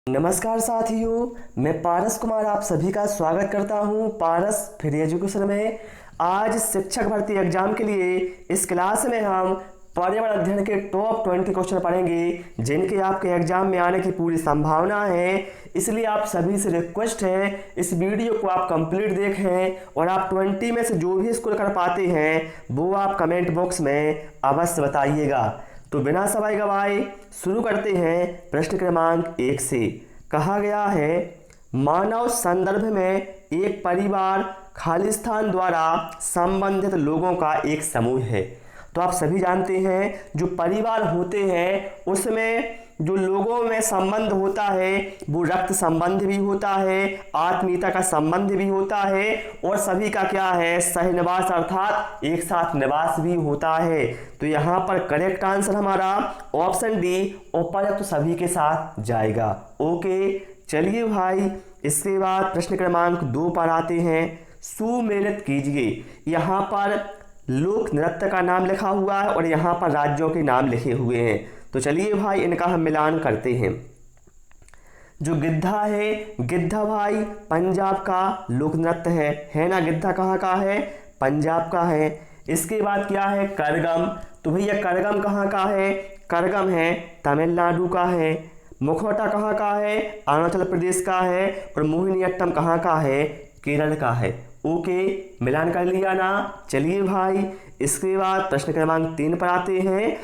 नमस्कार साथियों, मैं पारस कुमार आप सभी का स्वागत करता हूं पारस फ्री एजुकेशन में। आज शिक्षक भर्ती एग्जाम के लिए इस क्लास में हम पर्यावरण अध्ययन के टॉप 20 क्वेश्चन पढ़ेंगे जिनके आपके एग्जाम में आने की पूरी संभावना है। इसलिए आप सभी से रिक्वेस्ट है इस वीडियो को आप कंप्लीट देखें और आप 20 में से जो भी स्कोर कर पाते हैं वो आप कमेंट बॉक्स में अवश्य बताइएगा। तो बिना समय गवाए शुरू करते हैं प्रश्न क्रमांक 1 से। कहा गया है मानव संदर्भ में एक परिवार खालिस्तान द्वारा संबंधित लोगों का एक समूह है। तो आप सभी जानते हैं जो परिवार होते हैं उसमें जो लोगों में संबंध होता है वो रक्त संबंध भी होता है, आत्मीयता का संबंध भी होता है और सभी का क्या है सहनिवास अर्थात एक साथ निवास भी होता है। तो यहाँ पर करेक्ट आंसर हमारा ऑप्शन डी उपयुक्त सभी के साथ जाएगा। ओके, चलिए भाई इसके बाद प्रश्न क्रमांक 2 पर आते हैं। सुमेलित कीजिए। यहाँ पर लोक नृत्य का नाम लिखा हुआ है और यहाँ पर राज्यों के नाम लिखे हुए हैं। तो चलिए भाई इनका हम मिलान करते हैं। जो गिद्धा है, गिद्धा भाई पंजाब का लोक नृत्य है ना। गिद्धा कहाँ का है? पंजाब का है। इसके बाद क्या है? करगम। तो भैया करगम कहाँ का है? करगम है तमिलनाडु का है। मुखौटा कहाँ का है? अरुणाचल प्रदेश का है। और मोहिनीअट्टम कहाँ का है? केरल का है। ओके, मिलान कर लिया ना। चलिए भाई इसके बाद प्रश्न क्रमांक 3 पर आते हैं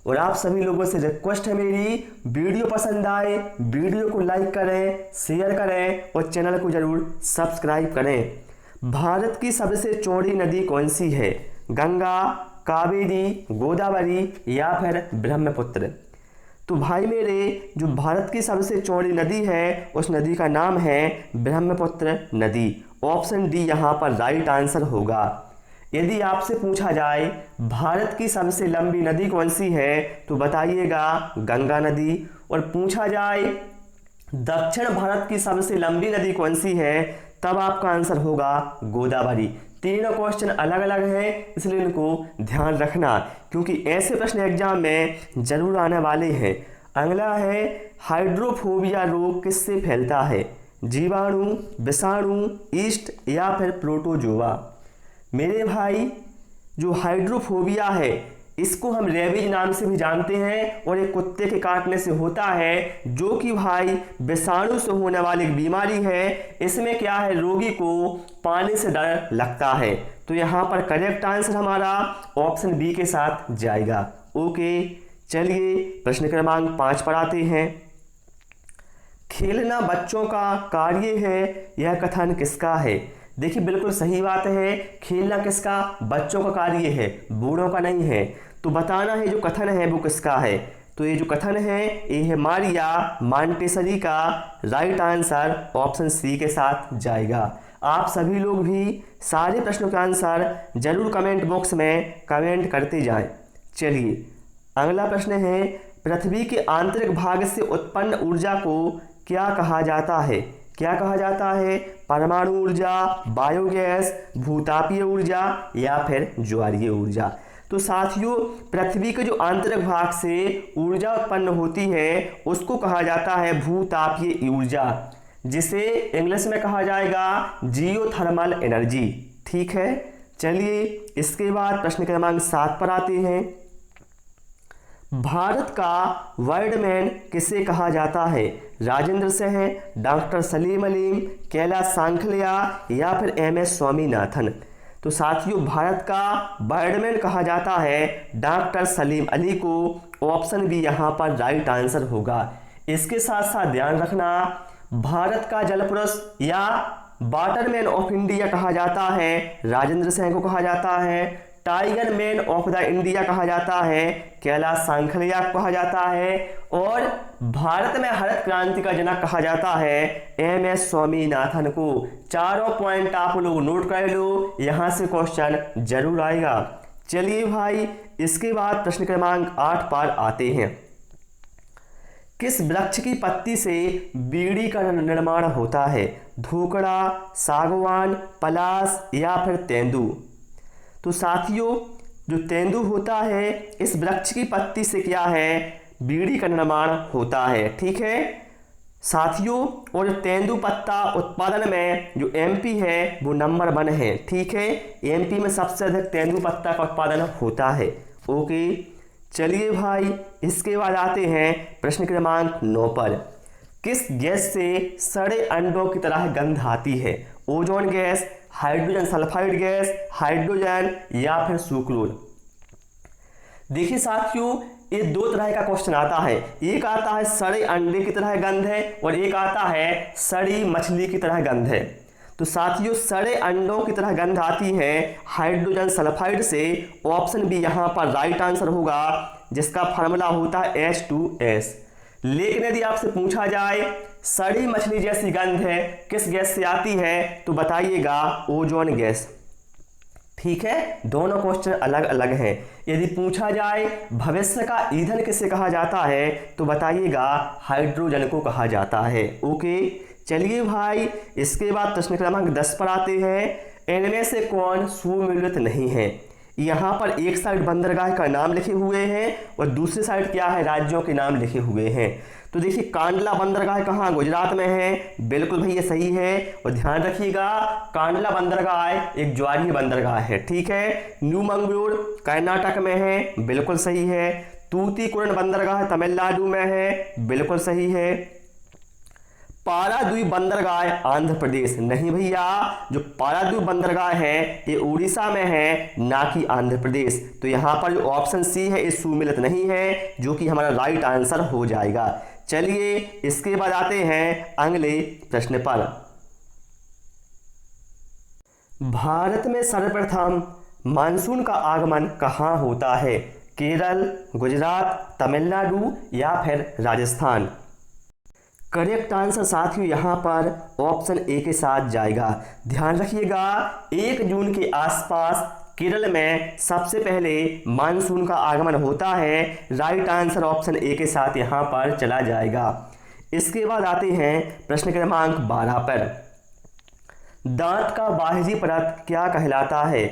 और आप सभी लोगों से रिक्वेस्ट है मेरी, वीडियो पसंद आए वीडियो को लाइक करें, शेयर करें और चैनल को जरूर सब्सक्राइब करें। भारत की सबसे चौड़ी नदी कौन सी है? गंगा, कावेरी, गोदावरी या फिर ब्रह्मपुत्र? तो भाई मेरे जो भारत की सबसे चौड़ी नदी है उस नदी का नाम है ब्रह्मपुत्र नदी। ऑप्शन डी यहाँ पर राइट आंसर होगा। यदि आपसे पूछा जाए भारत की सबसे लंबी नदी कौन सी है तो बताइएगा गंगा नदी। और पूछा जाए दक्षिण भारत की सबसे लंबी नदी कौन सी है तब आपका आंसर होगा गोदावरी। तीनों क्वेश्चन अलग अलग हैं इसलिए इनको ध्यान रखना क्योंकि ऐसे प्रश्न एग्जाम में जरूर आने वाले हैं। अगला है हाइड्रोफोबिया रोग किससे फैलता है? जीवाणु, विषाणु, ईस्ट या फिर प्रोटोजोआ? मेरे भाई जो हाइड्रोफोबिया है इसको हम रेबीज नाम से भी जानते हैं और एक कुत्ते के काटने से होता है जो कि भाई विषाणु से होने वाली एक बीमारी है। इसमें क्या है रोगी को पानी से डर लगता है। तो यहाँ पर करेक्ट आंसर हमारा ऑप्शन बी के साथ जाएगा। ओके, चलिए प्रश्न क्रमांक 5 पर आते हैं। खेलना बच्चों का कार्य है यह कथन किसका है? देखिए बिल्कुल सही बात है, खेलना किसका? बच्चों का कार्य है, बूढ़ों का नहीं है। तो बताना है जो कथन है वो किसका है। तो ये जो कथन है ये है मारिया मॉन्टेसरी का। राइट आंसर ऑप्शन सी के साथ जाएगा। आप सभी लोग भी सारे प्रश्नों का आंसर जरूर कमेंट बॉक्स में कमेंट करते जाएं। चलिए अगला प्रश्न है पृथ्वी के आंतरिक भाग से उत्पन्न ऊर्जा को क्या कहा जाता है? क्या कहा जाता है? परमाणु ऊर्जा, बायोगैस, भूतापीय ऊर्जा या फिर ज्वारीय ऊर्जा? तो साथियों पृथ्वी के जो आंतरिक भाग से ऊर्जा उत्पन्न होती है उसको कहा जाता है भूतापीय ऊर्जा, जिसे इंग्लिश में कहा जाएगा जियोथर्मल एनर्जी। ठीक है, चलिए इसके बाद प्रश्न क्रमांक 7 पर आते हैं। भारत का वर्ल्डमैन किसे कहा जाता है? राजेंद्र सहन, डॉक्टर सलीम अली, कैलाश सांखलिया या फिर एम.एस. स्वामीनाथन? तो साथियों भारत का वर्ल्डमैन कहा जाता है डॉक्टर सलीम अली को। ऑप्शन बी यहाँ पर राइट आंसर होगा। इसके साथ साथ ध्यान रखना भारत का जल पुरुष या वाटरमैन ऑफ इंडिया कहा जाता है राजेंद्र सहन को कहा जाता है। Tiger man of the India कहा जाता है कैलाश सांखलिया कहा जाता है। और भारत में हरित क्रांति का जनक कहा जाता है एम.एस. स्वामीनाथन को। चारों पॉइंट आप लोग नोट कर लो, यहाँ से क्वेश्चन जरूर आएगा। चलिए भाई इसके बाद प्रश्न क्रमांक 8 पर आते हैं। किस वृक्ष की पत्ती से बीड़ी का निर्माण होता है? धोकड़ा, सागवान, पलाश या फिर तेंदू? तो साथियों जो तेंदू होता है इस वृक्ष की पत्ती से क्या है बीड़ी का निर्माण होता है। ठीक है, साथियों, और तेंदुपत्ता उत्पादन में जो एमपी है वो नंबर 1 है। ठीक है, एमपी में सबसे अधिक तेंदुपत्ता का उत्पादन होता है। ओके, चलिए भाई, इसके बाद आते हैं प्रश्न क्रमांक 9 पर। किस गैस से सड़े अंडों की तरह गंध आती है? Ozone gas, hydrogen sulphide gas, hydrogen या फिर सुक्रोज। देखिए साथियों, ये दो तरह का क्वेश्चन आता है। एक आता है सड़े अंडे की तरह गंध है और एक आता है सड़ी मछली की तरह गंध है। तो साथियों, सड़े अंडों की तरह गंध आती है हाइड्रोजन सल्फाइड से। ऑप्शन बी यहाँ पर राइट आंसर होगा, जिसका फार्मूला होता है H2S। लेकिन यदि आपसे पूछा जाए सड़ी मछली जैसी गंध है किस गैस से आती है, तो बताइएगा ओजोन गैस। ठीक है, दोनों क्वेश्चन अलग अलग हैं। यदि पूछा जाए भविष्य का ईंधन किसे कहा जाता है, तो बताइएगा हाइड्रोजन को कहा जाता है। ओके, चलिए भाई, इसके बाद प्रश्न क्रमांक 10 पर आते हैं। इनमें से कौन सुमेलित नहीं है? यहाँ पर एक साइड बंदरगाह का नाम लिखे हुए हैं और दूसरी साइड क्या है, राज्यों के नाम लिखे हुए हैं। तो देखिए, कांडला बंदरगाह कहाँ, गुजरात में है। बिल्कुल भैया सही है। और ध्यान रखिएगा, कांडला बंदरगाह एक ज्वारीय बंदरगाह है। ठीक है, न्यू मंगलूर कर्नाटक में है। बिल्कुल सही है। तूतीकोरन बंदरगाह तमिलनाडु में है। बिल्कुल सही है। पारादीप बंदरगाह आंध्र प्रदेश, नहीं भैया, जो पारादीप बंदरगाह है ये उड़ीसा में है, ना कि आंध्र प्रदेश। तो यहाँ पर जो ऑप्शन सी है ये सुमेलित नहीं है, जो कि हमारा राइट आंसर हो जाएगा। चलिए, इसके बाद आते हैं अगले प्रश्न पर। भारत में सर्वप्रथम मानसून का आगमन कहाँ होता है? केरल, गुजरात, तमिलनाडु या फिर राजस्थान। करेक्ट आंसर साथियों यहाँ पर ऑप्शन ए के साथ जाएगा। ध्यान रखिएगा, 1 जून के आसपास केरल में सबसे पहले मानसून का आगमन होता है। राइट आंसर ऑप्शन ए के साथ यहाँ पर चला जाएगा। इसके बाद आते हैं प्रश्न क्रमांक 12 पर। दांत का बाहरी परत क्या कहलाता है?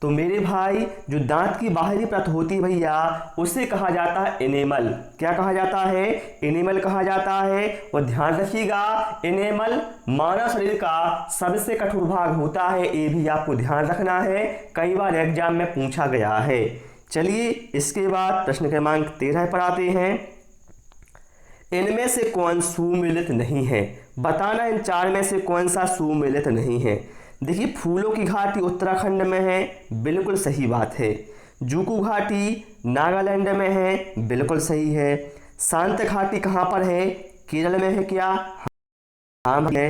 तो मेरे भाई, जो दांत की बाहरी परत होती है भैया, उसे कहा जाता है एनेमल। क्या कहा जाता है? एनेमल कहा जाता है। और ध्यान रखिएगा, एनेमल मानव शरीर का सबसे कठोर भाग होता है। ये भी आपको ध्यान रखना है, कई बार एग्जाम में पूछा गया है। चलिए, इसके बाद प्रश्न क्रमांक 13 पर आते हैं। इनमें से कौन सुमेलित नहीं है? बताना इन 4 में से कौन सा सुमेलित नहीं है। देखिए, फूलों की घाटी उत्तराखंड में है। बिल्कुल सही बात है। जुकू घाटी नागालैंड में है। बिल्कुल सही है। शांत घाटी कहाँ पर है? केरल में है क्या? हाँ है।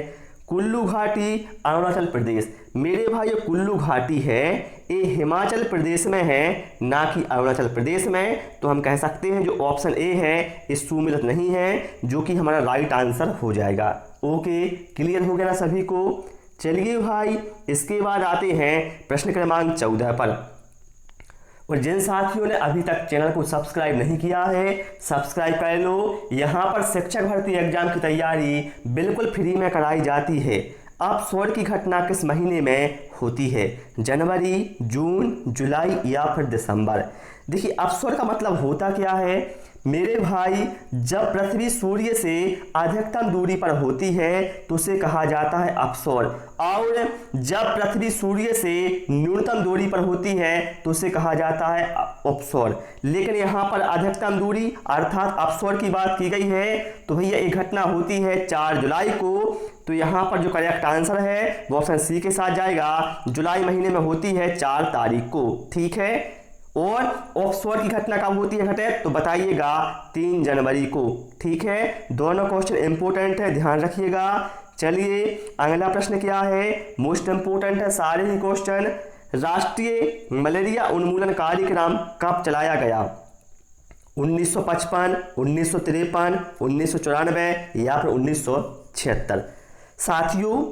कुल्लू घाटी अरुणाचल प्रदेश। मेरे भाई, ये कुल्लू घाटी है ये हिमाचल प्रदेश में है, ना कि अरुणाचल प्रदेश में। तो हम कह सकते हैं जो ऑप्शन ए है ये सुमेलित नहीं है, जो कि हमारा राइट आंसर हो जाएगा। ओके, क्लियर हो गया ना सभी को? चलिए भाई, इसके बाद आते हैं प्रश्न क्रमांक 14 पर। और जिन साथियों ने अभी तक चैनल को सब्सक्राइब नहीं किया है, सब्सक्राइब कर लो। यहाँ पर शिक्षक भर्ती एग्जाम की तैयारी बिल्कुल फ्री में कराई जाती है। अपस्वर की घटना किस महीने में होती है? जनवरी, जून, जुलाई या फिर दिसंबर। देखिए, अपस्वर का मतलब होता क्या है मेरे भाई, जब पृथ्वी सूर्य से अधिकतम दूरी पर होती है तो उसे कहा जाता है अपस्वर, और जब पृथ्वी सूर्य से न्यूनतम दूरी पर होती है तो उसे कहा जाता है अपस्वर। लेकिन यहाँ पर अधिकतम दूरी अर्थात अपस्वर की बात की गई है, तो भैया ये घटना होती है 4 जुलाई को। तो यहाँ पर जो करेक्ट आंसर है वो ऑप्शन सी के साथ जाएगा। जुलाई महीने में होती है 4 तारीख को। ठीक है, और ऑक्सफोर्ड की घटना कब होती है घटे, तो बताइएगा 3 जनवरी को। ठीक है, दोनों क्वेश्चन इंपोर्टेंट है, ध्यान रखिएगा। चलिए, अगला प्रश्न क्या है, मोस्ट इंपोर्टेंट है सारे ही क्वेश्चन। राष्ट्रीय मलेरिया उन्मूलन कार्यक्रम कब चलाया गया? 1955, 1953, 1994 या फिर 1976। साथियों,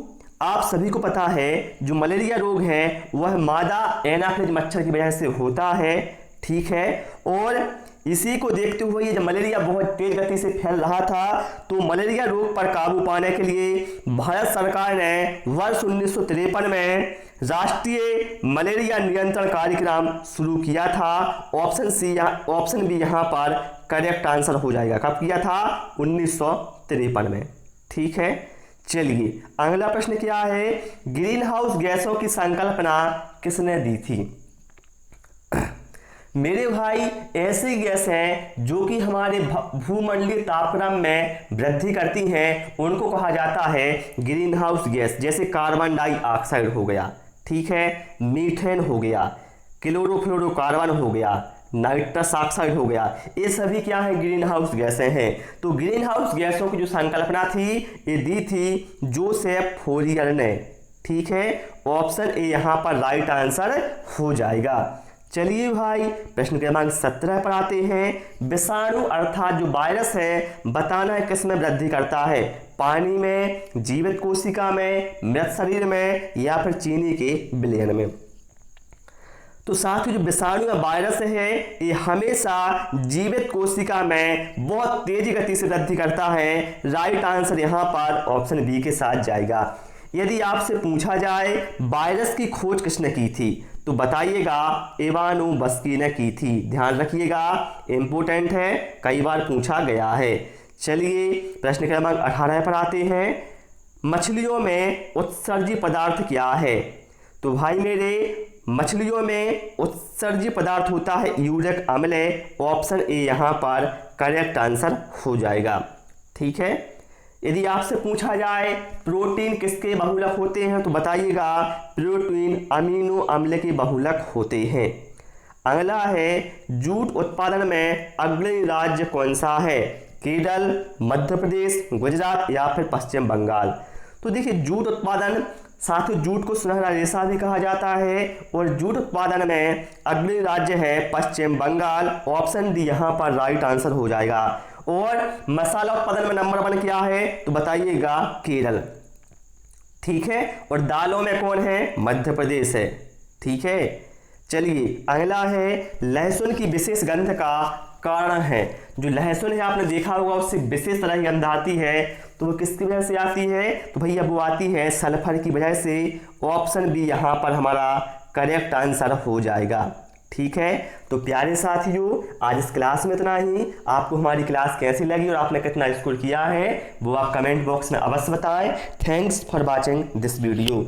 आप सभी को पता है जो मलेरिया रोग है वह मादा एनाफिलिज मच्छर की वजह से होता है। ठीक है, और इसी को देखते हुए ये जब मलेरिया बहुत तेज गति से फैल रहा था, तो मलेरिया रोग पर काबू पाने के लिए भारत सरकार ने वर्ष 1953 में राष्ट्रीय मलेरिया नियंत्रण कार्यक्रम शुरू किया था। ऑप्शन बी यहाँ पर करेक्ट आंसर हो जाएगा। कब किया था? 1953 में। ठीक है, चलिए अगला प्रश्न क्या है, ग्रीन हाउस गैसों की संकल्पना किसने दी थी। मेरे भाई ऐसी गैस हैं जो कि हमारे भूमंडलीय तापक्रम में वृद्धि करती हैं, उनको कहा जाता है ग्रीन हाउस गैस। जैसे कार्बन डाइऑक्साइड हो गया, ठीक है, मीथेन हो गया, क्लोरोफ्लोरोकार्बन हो गया, नाइट्रस ऑक्साइड हो गया, ये सभी क्या है, ग्रीन हाउस गैसें हैं। तो ग्रीन हाउस गैसों की जो संकल्पना थी ये दी थी जोसेफ फोरियर ने। ठीक है, ऑप्शन ए यहाँ पर राइट आंसर हो जाएगा। चलिए भाई प्रश्न क्रमांक 17 पर आते हैं। विषाणु अर्थात जो वायरस है बताना है किस में वृद्धि करता है, पानी में, जीवित कोशिका में, मृत शरीर में या फिर चीनी के विलयन में। तो साथ ही जो विषाणु या वायरस है ये हमेशा जीवित कोशिका में बहुत तेजी गति से वृद्धि करता है। राइट आंसर यहाँ पर ऑप्शन बी के साथ जाएगा। यदि आपसे पूछा जाए वायरस की खोज किसने की थी तो बताइएगा इवानोव्स्की ने की थी। ध्यान रखिएगा, इंपोर्टेंट है, कई बार पूछा गया है। चलिए प्रश्न क्रमांक 18 पर आते हैं। मछलियों में उत्सर्जी पदार्थ क्या है। तो भाई मेरे मछलियों में उत्सर्जी पदार्थ होता है यूरिक अम्ल। ऑप्शन ए यहाँ पर करेक्ट आंसर हो जाएगा। ठीक है, यदि आपसे पूछा जाए प्रोटीन किसके बहुलक होते हैं तो बताइएगा प्रोटीन अमीनो अम्ल के बहुलक होते हैं। अगला है जूट उत्पादन में अग्रणी राज्य कौन सा है, केरल, मध्य प्रदेश, गुजरात या फिर पश्चिम बंगाल। तो देखिए जूट उत्पादन, साथ ही जूट को सुनहरा रेशा भी कहा जाता है और जूट उत्पादन में अग्रणी राज्य है पश्चिम बंगाल। ऑप्शन डी यहाँ पर राइट आंसर हो जाएगा। और मसाला उत्पादन में नंबर 1 क्या है तो बताइएगा केरल। ठीक है, और दालों में कौन है, मध्य प्रदेश है। ठीक है, चलिए अगला है लहसुन की विशेष गंध का कारण है। जो लहसुन है आपने देखा होगा उससे विशेष तरह की गंध आती है, तो वो किसकी वजह से आती है तो भैया वो आती है सल्फर की वजह से। ऑप्शन बी यहाँ पर हमारा करेक्ट आंसर हो जाएगा। ठीक है, तो प्यारे साथियों आज इस क्लास में इतना ही। आपको हमारी क्लास कैसी लगी और आपने कितना स्कोर किया है वो आप कमेंट बॉक्स में अवश्य बताएं। Thanks for watching this video.